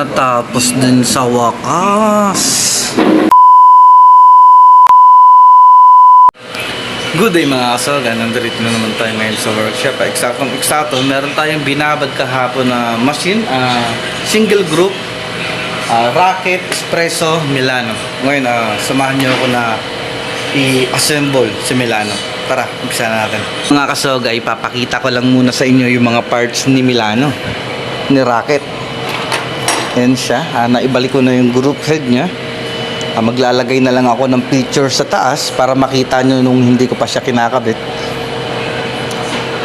Natapos din sa wakas. Good day mga kasog, nandito na naman tayo ngayon sa workshop. Eksakto, meron tayong binabad kahapon na machine, single group, Racket, Espresso, Milano. Ngayon, samahan nyo ako na i-assemble si Milano. Tara, umpisa na natin. Mga kasog, ay papakita ko lang muna sa inyo yung mga parts ni Milano, ni Racket. Yan siya, naibalik ko na yung group head nya. Maglalagay na lang ako ng picture sa taas para makita nyo nung hindi ko pa siya kinakabit.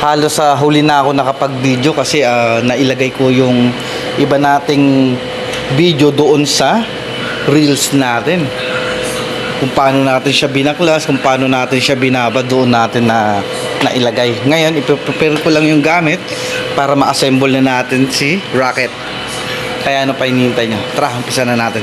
Halos sa huli na ako nakapag-video kasi nailagay ko yung iba nating video doon sa reels natin. Kung paano natin siya binaklas, kung paano natin siya binaba, doon natin na nailagay. Ngayon, iprepare ko lang yung gamit para ma-assemble na natin si Racket. Kaya ano pa hinihintay nyo? Tara, umpisa na natin.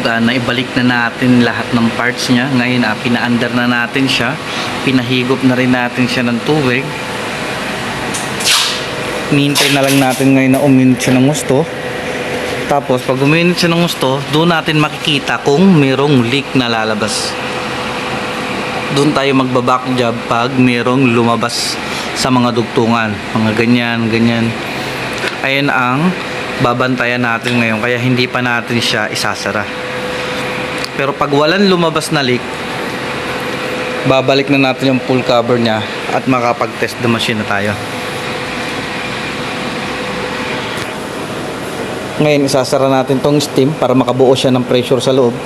Naibalik na natin lahat ng parts niya. Ngayon, pina-under na natin siya. Pinahigop na rin natin siya ng tubig. Nihintay na lang natin ngayon na uminit siya ng gusto. Tapos, pag uminit siya ng gusto, doon natin makikita kung merong leak na lalabas. Doon tayo magbaback job pag merong lumabas sa mga dugtungan. Mga ganyan, ganyan. Ayan ang babantayan natin ngayon. Kaya hindi pa natin siya isasara. Pero pag walang lumabas na leak, babalik na natin yung full cover nya at makapag-test the machine na tayo. Ngayon, isasara natin tong steam para makabuo siya ng pressure sa loob.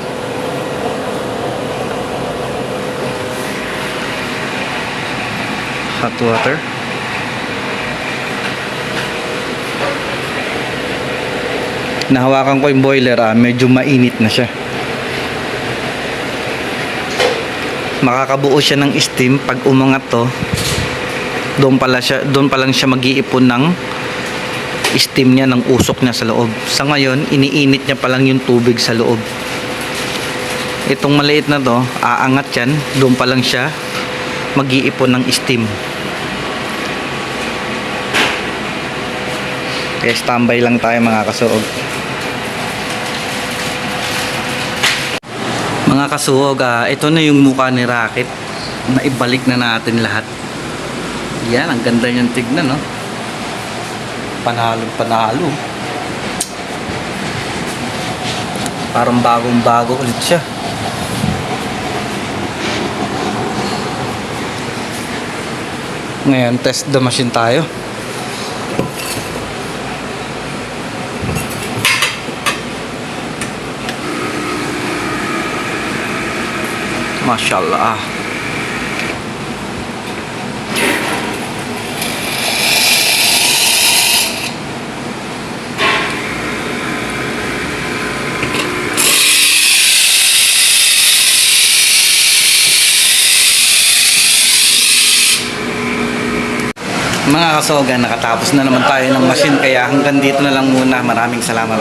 Hot water. Nahawakan ko yung boiler, medyo mainit na siya. Makakabuo siya ng steam pag umangat to. Doon pa lang siya mag-iipon ng steam niya, ng usok niya sa loob. Sa ngayon, iniinit niya pa lang yung tubig sa loob. Itong maliit na to, aangat yan, doon pa lang siya mag-iipon ng steam. Kaya standby lang tayo mga kasuog. Mga kasuog, ito na yung mukha ni Racket. Naibalik na natin lahat. Yan, ang ganda niyang tignan, no? Panalo. Parang bagong-bago ulit siya. Ngayon, test the machine tayo. Mashallah. Mga kasogan, nakatapos na naman tayo ng machine kaya hanggang dito na lang muna. Maraming salamat.